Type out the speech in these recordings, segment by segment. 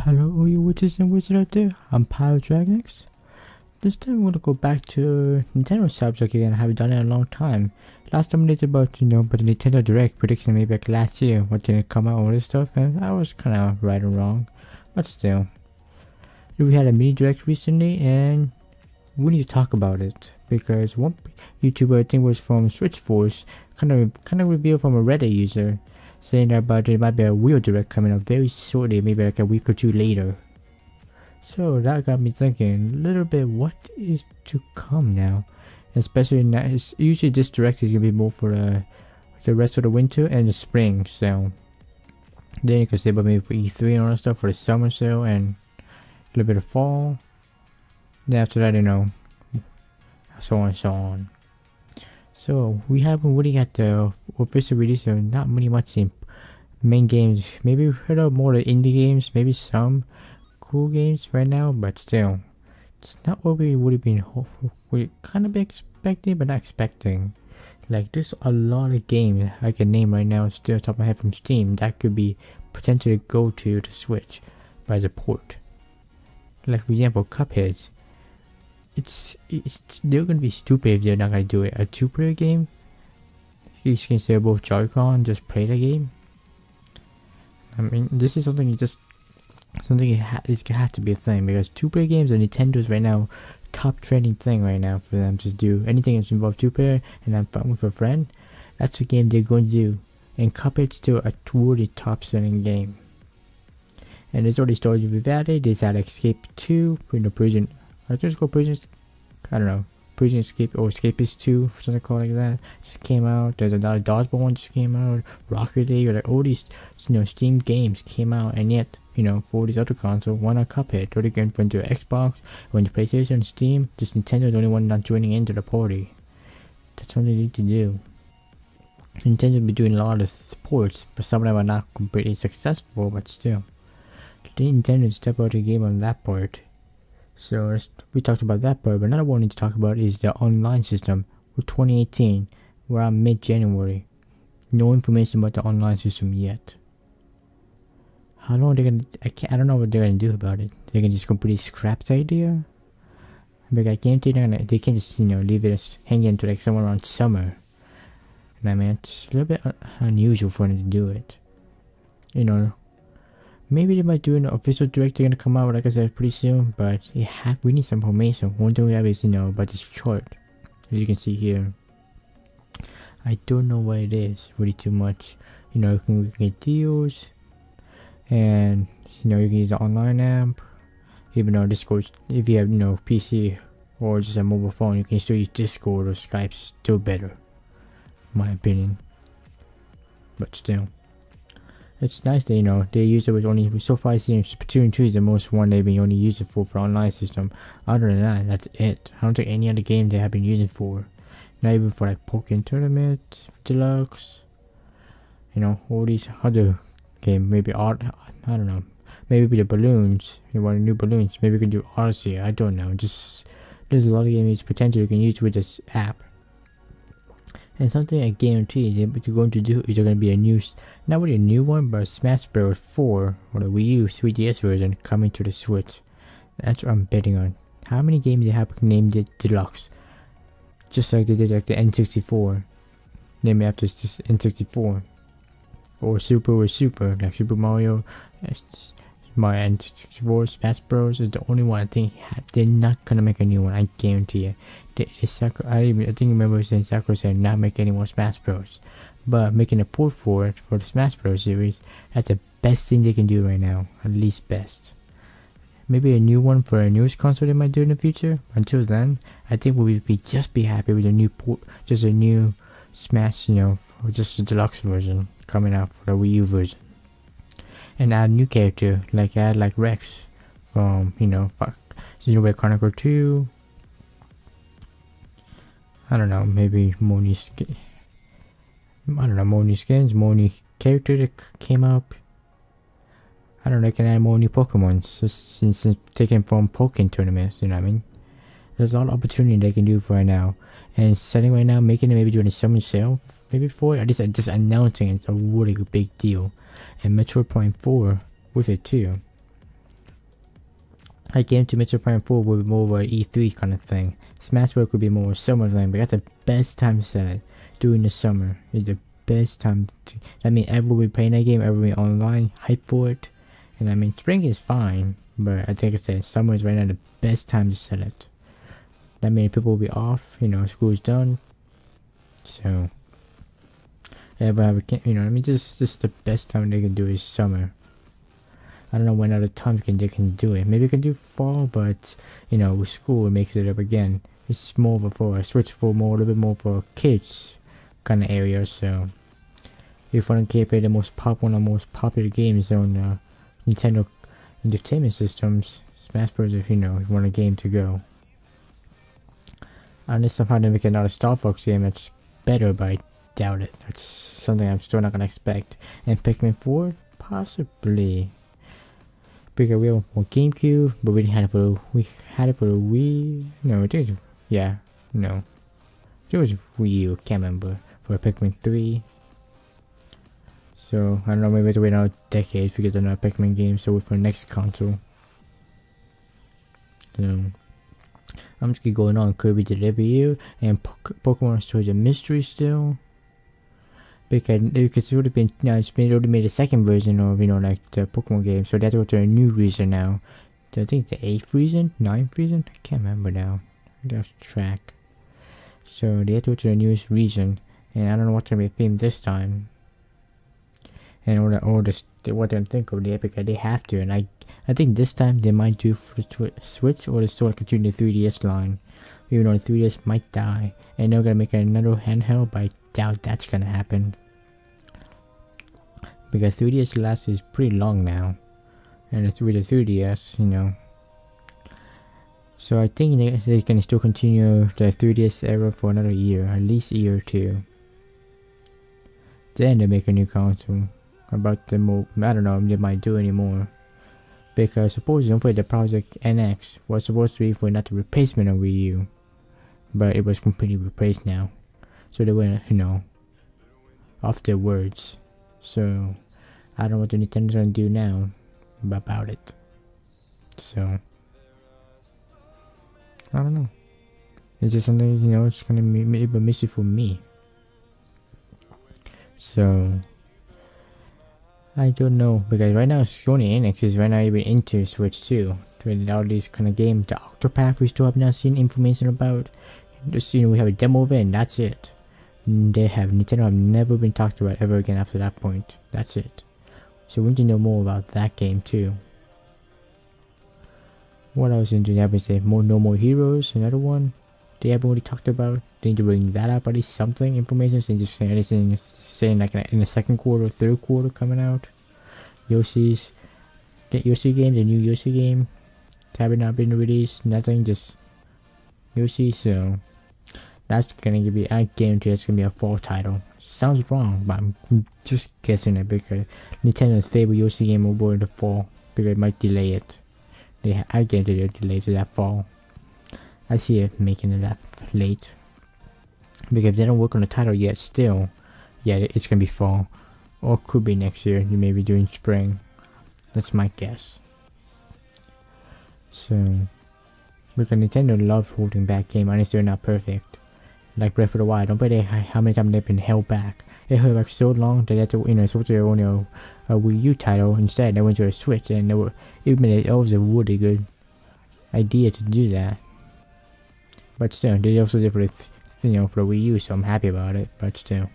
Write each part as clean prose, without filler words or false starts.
Hello all you witches and wizards out there, I'm PyroDragonX. This time we're gonna go back to Nintendo subject again. I haven't done it in a long time. Last time we did about, but the Nintendo Direct prediction maybe like last year, what didn't come out, all this stuff, and I was kinda right or wrong. But still. We had a mini Direct recently and we need to talk about it. Because one YouTuber, I think was from Switch Force, kind of revealed from a Reddit user, saying about there might be a real Direct coming up very shortly, maybe like a week or two later. So that got me thinking a little bit, what is to come now? Especially now, usually this Direct is gonna be more for the rest of the winter and the spring. So then you can say about maybe for E3 and all that stuff for the summer sale and a little bit of fall. Then after that, so on and so on. So we haven't really got the official release, so not much in main games. Maybe we've heard of more of the indie games, maybe some cool games right now, but still, it's not what we would have been we kind of be expecting, but not expecting. Like there's a lot of games I can name right now, still top of my head from Steam that could be potentially go to the Switch by the port. Like for example, Cuphead. They're gonna be stupid if they're not gonna do it. A two-player game. You can say both Joy-Con, just play the game. I mean, this is something it has to be a thing, because two-player games are Nintendo's right now top trending thing right now for them to do. Anything that's involved two-player and I'm fun with a friend, that's a game they're going to do. And Cuphead's still a truly top-selling game. And it's already started with that. There's that Escape 2, Prison. I think it's called Prison. I don't know. Prison Escape or Escapist 2, something called like that. Just came out. There's another Dodgeball one just came out. Rocket League, or like all these, Steam games came out, and yet, for these other consoles, why not Cuphead? Or they can run to Xbox, run to PlayStation, Steam. Just Nintendo's the only one not joining into the party. That's what they need to do. Nintendo's been doing a lot of sports, but some of them are not completely successful, but still. Nintendo step out the game on that part. So we talked about that part, but another one we need to talk about is the online system for 2018. We're on mid-January. No information about the online system yet. How long are they gonna? I don't know what they're gonna do about it. They're gonna just completely scrap the idea. But I guarantee they can't just leave it hanging into like somewhere around summer. And I mean, it's a little bit unusual for them to do it. Maybe they might do an official Direct. They're gonna come out, like I said, pretty soon. But we need some information. One thing we have is about this chart, as you can see here. I don't know what it is really too much. You can get deals, and you can use the online app. Even though Discord, if you have PC or just a mobile phone, you can still use Discord or Skype. Still better, in my opinion. But still. It's nice that they use it with only so far. I see Splatoon 2 is the most one they've been only using for online system. Other than that, that's it. I don't think any other game they have been using for. Not even for like Pokken Tournament, Deluxe. All these other games. Maybe art. I don't know. Maybe the balloons. You want new balloons. Maybe we can do Odyssey. I don't know. Just there's a lot of games potential you can use with this app. And something I guarantee they're going to do is they're going to be a new, not really a new one, but Smash Bros. 4 or the Wii U 3DS version coming to the Switch. That's what I'm betting on. How many games they have named it Deluxe? Just like they did like the N64. Name it after just N64. Or Super, like Super Mario. My N64 Smash Bros. Is the only one I think they're not gonna make a new one. I guarantee it. I think remember saying Sakura said not make any more Smash Bros. But making a port for it for the Smash Bros. Series, that's the best thing they can do right now. At least best. Maybe a new one for a newest console they might do in the future. Until then, I think we'll just be happy with a new port, just a new Smash, or just the deluxe version coming out for the Wii U version. And add a new character, add Rex from, Xenoblade Chronicle 2. I don't know, maybe more new skins, more new character that came up. I don't know, they can add more new Pokemon since taken from Pokken tournaments, you know what I mean? There's a lot of opportunity they can do for right now. And setting right now, making it maybe doing a summer sale, maybe for at least just announcing it's a really big deal. And Metroid Prime 4 with it too. I Game to Metroid Prime 4 would be more of an E3 kind of thing. Smash Bros. Could be more of a summer thing, but that's the best time to sell it. During the summer. It's the best time to, I mean, everyone will be playing that game, everyone will be online, hype for it. And I mean, spring is fine, but I think I said summer is right now the best time to sell it. That means people will be off, school's done. So, everyone have a, I mean, just the best time they can do is summer. I don't know when other times they can do it. Maybe we can do fall, but with school it makes it up again. It's more for a switch for more, a little bit more for kids kind of area. So if you want to play the most popular games on Nintendo Entertainment Systems, Smash Bros. If you want a game to go. Unless somehow they make another Star Fox game that's better, but I doubt it. That's something I'm still not gonna expect. And Pikmin 4, possibly. Because we have for GameCube, but we had it for the Wii. No, it was, yeah, no. It was Wii U, can't remember. For Pikmin 3. So, I don't know, maybe we have to wait another decade to get another Pikmin game, so for the next console. So, I'm just keep going on. Kirby Delivery You and Pokemon Stories of Mystery still. Because it would have been, it's been already made a second version of, like the Pokemon game. So they have to go to a new region now. I think the 8th region? 9th region? I can't remember now. I lost track. So they have to go to the newest region. And I don't know what's going to be themed this time. And what they're going to think of the Epic, they have to. And I think this time they might do for the Switch, or they still continue the 3DS line. Even though the 3DS might die. And they're going to make another handheld, but I doubt that's going to happen. Because 3DS lasts is pretty long now. And it's with the 3DS, So I think they can still continue the 3DS era for another year. At least a year or two. Then they make a new console. About the I don't know if they might do anymore. Because supposedly the Project NX was supposed to be for not the replacement of Wii U. But it was completely replaced now. So they went, off their words. So, I don't know what the Nintendo's gonna do now about it. So, I don't know. It's just something, it's gonna be a mystery for me. So, I don't know. Because right now, Sony Enix is right now even into Switch too. With all these kind of games. The Octopath we still have not seen information about. Just we have a demo of it and that's it. Nintendo have never been talked about ever again after that point. That's it. So we need to know more about that game too. What else did they happen to say? No More Heroes, another one. They haven't really talked about. They need to bring that up, at least something information. So they just saying like in the second quarter, third quarter coming out. Yoshi game, the new Yoshi game. Haven't not been released, nothing, just Yoshi. So that's gonna be, I guarantee it's gonna be a fall title. Sounds wrong, but I'm just guessing it because Nintendo's favorite Yoshi game will go in the fall because it might delay it. I guarantee they'll delay to that fall. I see it making it that late because if they don't work on the title yet, still, yeah, it's gonna be fall or could be next year. You may be doing spring. That's my guess. So, because Nintendo loves holding back games unless they're not perfect. Like Breath of the Wild, don't bet how many times they've been held back. They held back so long that they had to, switch to only a Wii U title. Instead, they went to a Switch, and it was a really good idea to do that. But still, they also did for the, for the Wii U, so I'm happy about it. But still,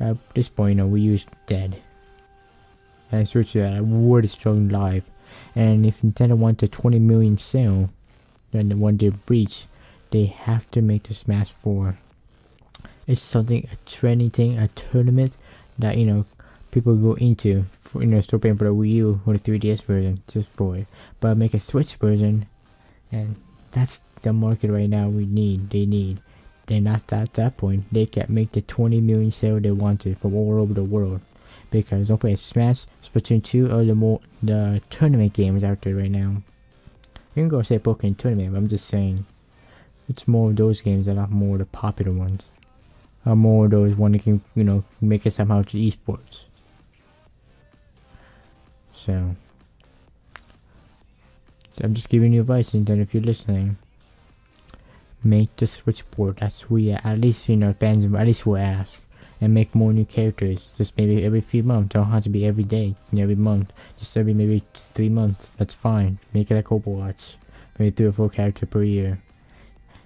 at this point, Wii U is dead. And Switch had a really strong live. And if Nintendo wants a 20 million sale, then the one they reach, they have to make the Smash 4. It's something, a trending thing, a tournament that, people go into, for, still paying for the Wii U or the 3DS version, just for it. But make a Switch version, and that's the market right now they need. Then after at that point, they can make the 20 million sale they wanted from all over the world. Because don't forget, Smash, Splatoon 2 are the tournament games out there right now. You can go say Pokemon Tournament, but I'm just saying, it's more of those games that are more the popular ones. Are more of those one that can, make it somehow to esports. So, I'm just giving you advice, and then if you're listening, make the switchboard. That's who at least fans at least will ask. And make more new characters, just maybe every few months. Don't have to be every day, every month. Just every maybe 3 months. That's fine. Make it like Overwatch, maybe 3 or 4 characters per year.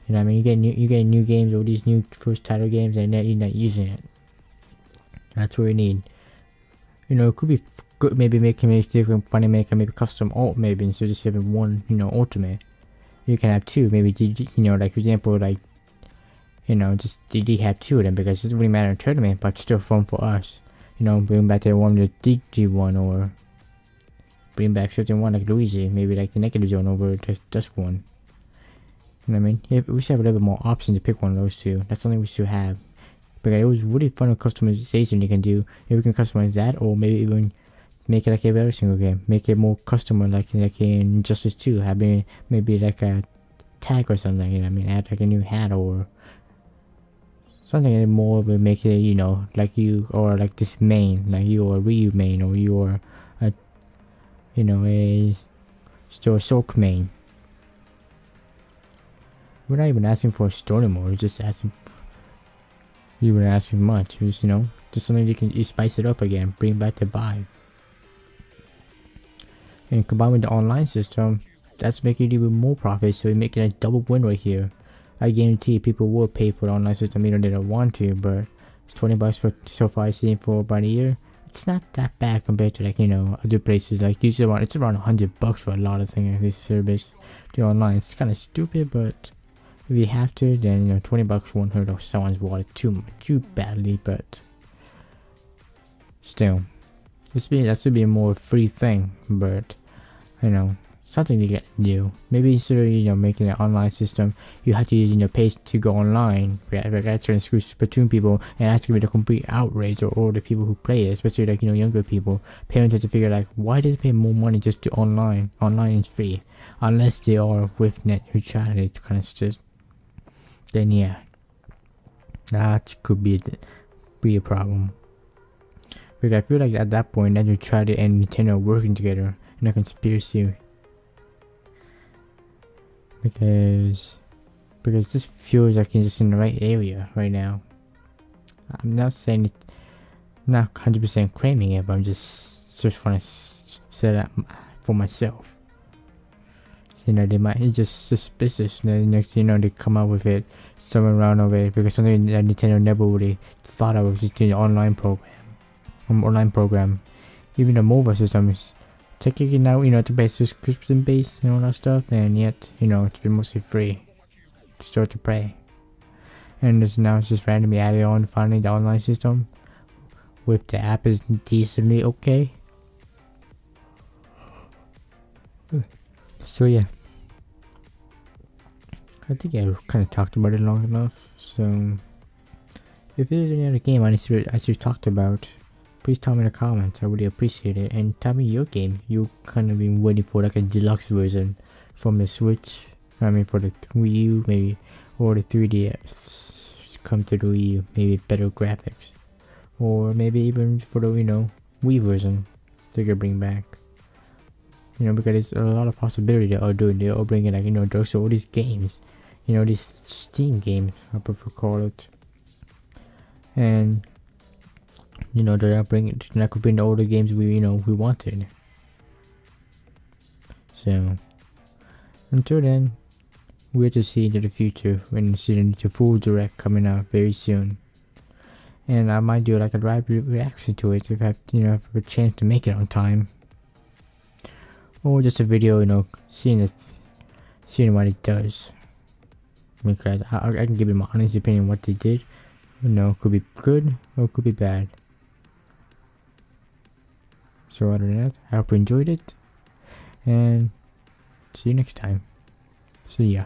You know what I mean? You get new games, all these new first title games, and you're not using it. That's what we need. It could be good. Maybe making different funny, make custom ult maybe instead of just having one. Ultimate. You can have 2. Maybe like for example, like. Just DD have 2 of them because it doesn't really matter in tournament, but still fun for us. Bring back the one with DD one, or bring back certain one like Luigi, maybe like the negative zone over the Dusk one. You know what I mean? Yeah, we should have a little bit more options to pick one of those 2. That's something we should have. Because it was really fun with customization you can do. Maybe we can customize that, or maybe even make it like every single game. Make it more customer like in Injustice 2, having maybe like a tag or something. You know what I mean? Add like a new hat or something more will make it, like you, or like this main, like you are Ryu main, or you are a, a Shulk main. We're not even asking for a story mode, we're just asking you were asking much, just something you spice it up again, bring back the vibe. And combined with the online system, that's making it even more profit, so we make it a double win right here. I guarantee people will pay for the online system, they don't want to, but it's $20 for so far I've seen for about a year. It's not that bad compared to other places. Like usually it's around $100 for a lot of things in this service to online. It's kind of stupid, but if you have to, then $20 won't hurt someone's wallet too badly. But still, that should be a more free thing. But something you get to do. Maybe instead of making an online system, you have to use pay to go online. That's trying to screw Splatoon people, and that's gonna be the complete outrage or all the people who play it, especially younger people. Parents have to figure why do they pay more money just to online? Online is free, unless they are with net neutrality kind of stuff. Then yeah, that could be a problem. Because I feel like at that point, net neutrality and Nintendo are working together in a conspiracy. Because this feels like it's just in the right area right now. I'm not saying it, not 100% claiming it, but I'm just want to say that for myself. They might, it's just suspicious. Next, they come out with it somewhere around over it, because something that Nintendo never really thought of was just doing an online program. Even the mobile system is taking now, to base subscription based and all that stuff, and yet, it's been mostly free. Start to play. And it's just randomly added on finally the online system. With the app is decently okay. So yeah. I think I kind of talked about it long enough. So if there's any other game I should talked about, please tell me in the comments. I really appreciate it. And tell me your game you kind of been waiting for, like a deluxe version from the Switch. I mean for the Wii U maybe, or the 3DS come to the Wii U, maybe better graphics, or maybe even for the Wii version they could bring back. Because there's a lot of possibility they are doing. They are bringing those all these games, these Steam games I prefer call it, and they're could bring the older games we wanted. So until then, we're to see into the future when seeing the full direct coming out very soon. And I might do like a live reaction to it if I have a chance to make it on time. Or just a video, seeing what it does. Because I can give it my honest opinion on what they did. Could be good or could be bad. So other than that, I hope you enjoyed it. And see you next time. See ya.